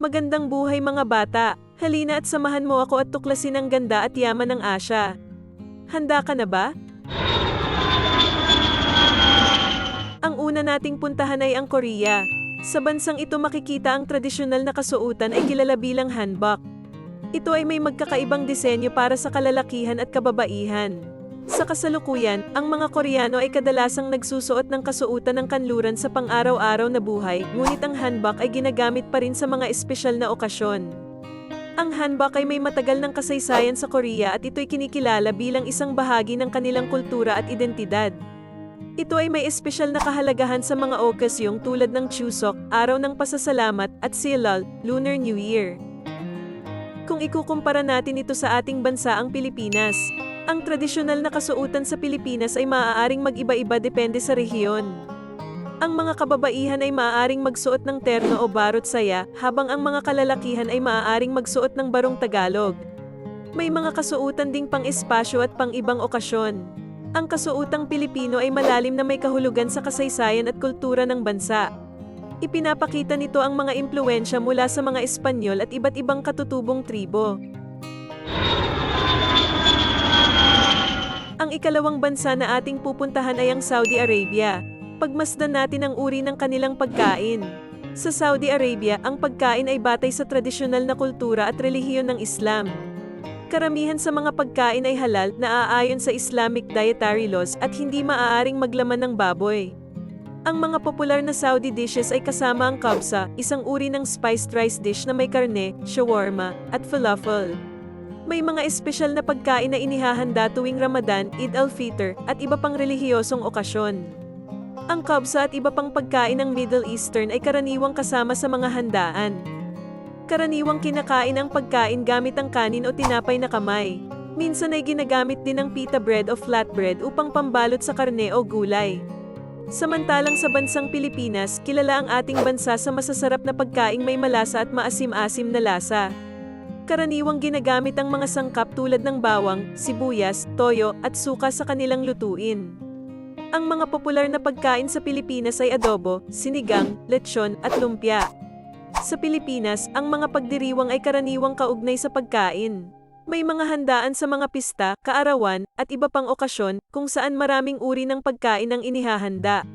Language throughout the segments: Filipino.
Magandang buhay mga bata, halina at samahan mo ako at tuklasin ang ganda at yaman ng Asya. Handa ka na ba? Ang una nating puntahan ay ang Korea. Sa bansang ito makikita ang tradisyonal na kasuotan ay kilala bilang hanbok. Ito ay may magkakaibang disenyo para sa kalalakihan at kababaihan. Sa kasalukuyan, ang mga Koreano ay kadalasang nagsusuot ng kasuotan ng kanluran sa pang-araw-araw na buhay, ngunit ang hanbok ay ginagamit pa rin sa mga espesyal na okasyon. Ang hanbok ay may matagal ng kasaysayan sa Korea at ito'y kinikilala bilang isang bahagi ng kanilang kultura at identidad. Ito ay may espesyal na kahalagahan sa mga okasyong tulad ng Chuseok, Araw ng Pasasalamat, at Seollal, Lunar New Year. Kung ikukumpara natin ito sa ating bansa ang Pilipinas, ang tradisyonal na kasuotan sa Pilipinas ay maaaring mag-iba-iba depende sa rehiyon. Ang mga kababaihan ay maaaring magsuot ng terno o barot saya, habang ang mga kalalakihan ay maaaring magsuot ng barong Tagalog. May mga kasuotan ding pang-espasyo at pang-ibang okasyon. Ang kasuotang Pilipino ay malalim na may kahulugan sa kasaysayan at kultura ng bansa. Ipinapakita nito ang mga impluwensya mula sa mga Espanyol at iba't ibang katutubong tribo. Ang ikalawang bansa na ating pupuntahan ay ang Saudi Arabia. Pagmasdan natin ang uri ng kanilang pagkain. Sa Saudi Arabia, ang pagkain ay batay sa tradisyonal na kultura at relihiyon ng Islam. Karamihan sa mga pagkain ay halal na aayon sa Islamic dietary laws at hindi maaaring maglaman ng baboy. Ang mga popular na Saudi dishes ay kasama ang kabsa, isang uri ng spiced rice dish na may karne, shawarma, at falafel. May mga espesyal na pagkain na inihahanda tuwing Ramadan, Eid al-Fitr, at iba pang relihiyosong okasyon. Ang kabsa at iba pang pagkain ng Middle Eastern ay karaniwang kasama sa mga handaan. Karaniwang kinakain ang pagkain gamit ang kanin o tinapay na kamay. Minsan ay ginagamit din ang pita bread o flatbread upang pambalot sa karne o gulay. Samantalang sa bansang Pilipinas, kilala ang ating bansa sa masasarap na pagkaing may malasa at maasim-asim na lasa. Karaniwang ginagamit ang mga sangkap tulad ng bawang, sibuyas, toyo, at suka sa kanilang lutuin. Ang mga popular na pagkain sa Pilipinas ay adobo, sinigang, lechon, at lumpia. Sa Pilipinas, ang mga pagdiriwang ay karaniwang kaugnay sa pagkain. May mga handaan sa mga pista, kaarawan, at iba pang okasyon, kung saan maraming uri ng pagkain ang inihahanda.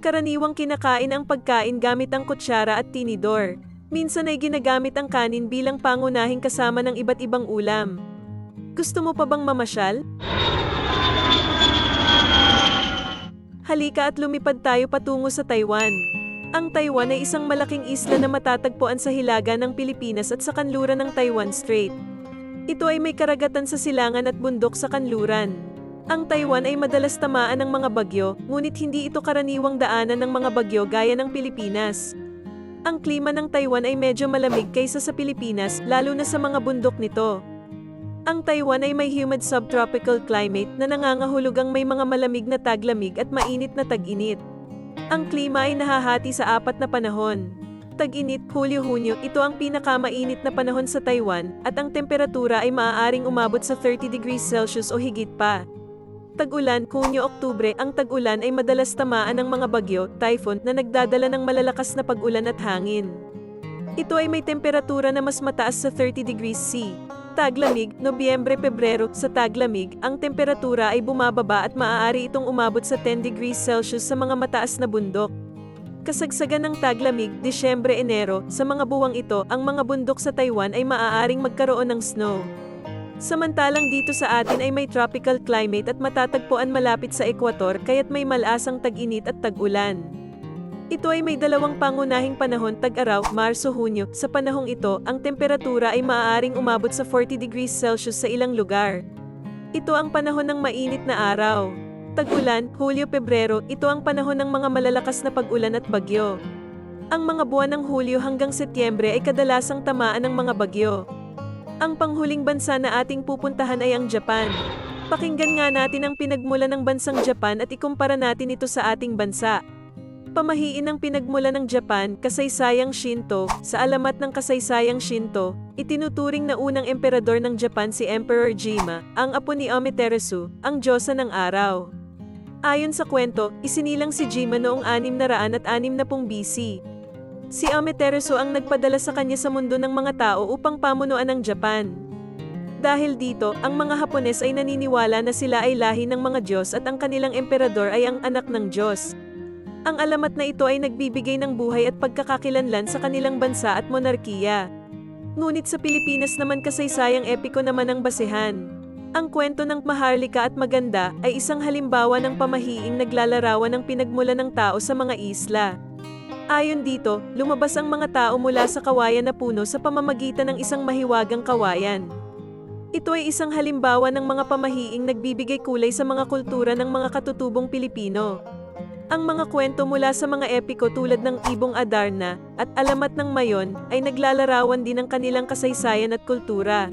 Karaniwang kinakain ang pagkain gamit ang kutsara at tinidor. Minsan ay ginagamit ang kanin bilang pangunahing kasama ng iba't ibang ulam. Gusto mo pa bang mamasyal? Halika at lumipad tayo patungo sa Taiwan. Ang Taiwan ay isang malaking isla na matatagpuan sa hilaga ng Pilipinas at sa kanluran ng Taiwan Strait. Ito ay may karagatan sa silangan at bundok sa kanluran. Ang Taiwan ay madalas tamaan ng mga bagyo, ngunit hindi ito karaniwang daanan ng mga bagyo gaya ng Pilipinas. Ang klima ng Taiwan ay medyo malamig kaysa sa Pilipinas, lalo na sa mga bundok nito. Ang Taiwan ay may humid subtropical climate na nangangahulugang may mga malamig na taglamig at mainit na tag-init. Ang klima ay nahahati sa 4 na panahon. Tag-init, Hulyo-Hunyo, ito ang pinakamainit na panahon sa Taiwan, at ang temperatura ay maaaring umabot sa 30 degrees Celsius o higit pa. Tag-ulan, Hunyo-Oktubre, ang tag-ulan ay madalas tamaan ng mga bagyo, typhoon, na nagdadala ng malalakas na pag-ulan at hangin. Ito ay may temperatura na mas mataas sa 30 degrees C. Taglamig, Nobyembre-Pebrero, sa taglamig, ang temperatura ay bumababa at maaari itong umabot sa 10 degrees Celsius sa mga mataas na bundok. Kasagsagan ng taglamig, Disyembre-Enero, sa mga buwang ito, ang mga bundok sa Taiwan ay maaaring magkaroon ng snow. Samantalang dito sa atin ay may tropical climate at matatagpuan malapit sa ekwator kaya't may malaasang tag-init at tag-ulan. Ito ay may dalawang pangunahing panahon, tag-araw, Marso-Hunyo. Sa panahong ito, ang temperatura ay maaaring umabot sa 40 degrees Celsius sa ilang lugar. Ito ang panahon ng mainit na araw. Tag-ulan, Hulyo-Pebrero, ito ang panahon ng mga malalakas na pag-ulan at bagyo. Ang mga buwan ng Hulyo hanggang Setyembre ay kadalasang tamaan ng mga bagyo. Ang panghuling bansa na ating pupuntahan ay ang Japan. Pakinggan nga natin ang pinagmulan ng bansang Japan at ikumpara natin ito sa ating bansa. Pamahiin ng pinagmulan ng Japan, kasaysayang Shinto. Sa alamat ng kasaysayang Shinto, itinuturing na unang emperador ng Japan si Emperor Jima, ang apo ni Amaterasu, ang diyosa ng araw. Ayon sa kwento, isinilang si Jima noong 660 BC. Si Amaterasu ang nagpadala sa kanya sa mundo ng mga tao upang pamunuan ang Japan. Dahil dito, ang mga Hapones ay naniniwala na sila ay lahi ng mga Diyos at ang kanilang emperador ay ang anak ng Diyos. Ang alamat na ito ay nagbibigay ng buhay at pagkakakilanlan sa kanilang bansa at monarkiya. Ngunit sa Pilipinas naman kasaysayang epiko naman ang basehan. Ang kwento ng Maharlika at Maganda ay isang halimbawa ng pamahiing naglalarawan ng pinagmulan ng tao sa mga isla. Ayon dito, lumabas ang mga tao mula sa kawayan na puno sa pamamagitan ng isang mahiwagang kawayan. Ito ay isang halimbawa ng mga pamahiing nagbibigay kulay sa mga kultura ng mga katutubong Pilipino. Ang mga kwento mula sa mga epiko tulad ng Ibong Adarna at Alamat ng Mayon ay naglalarawan din ng kanilang kasaysayan at kultura.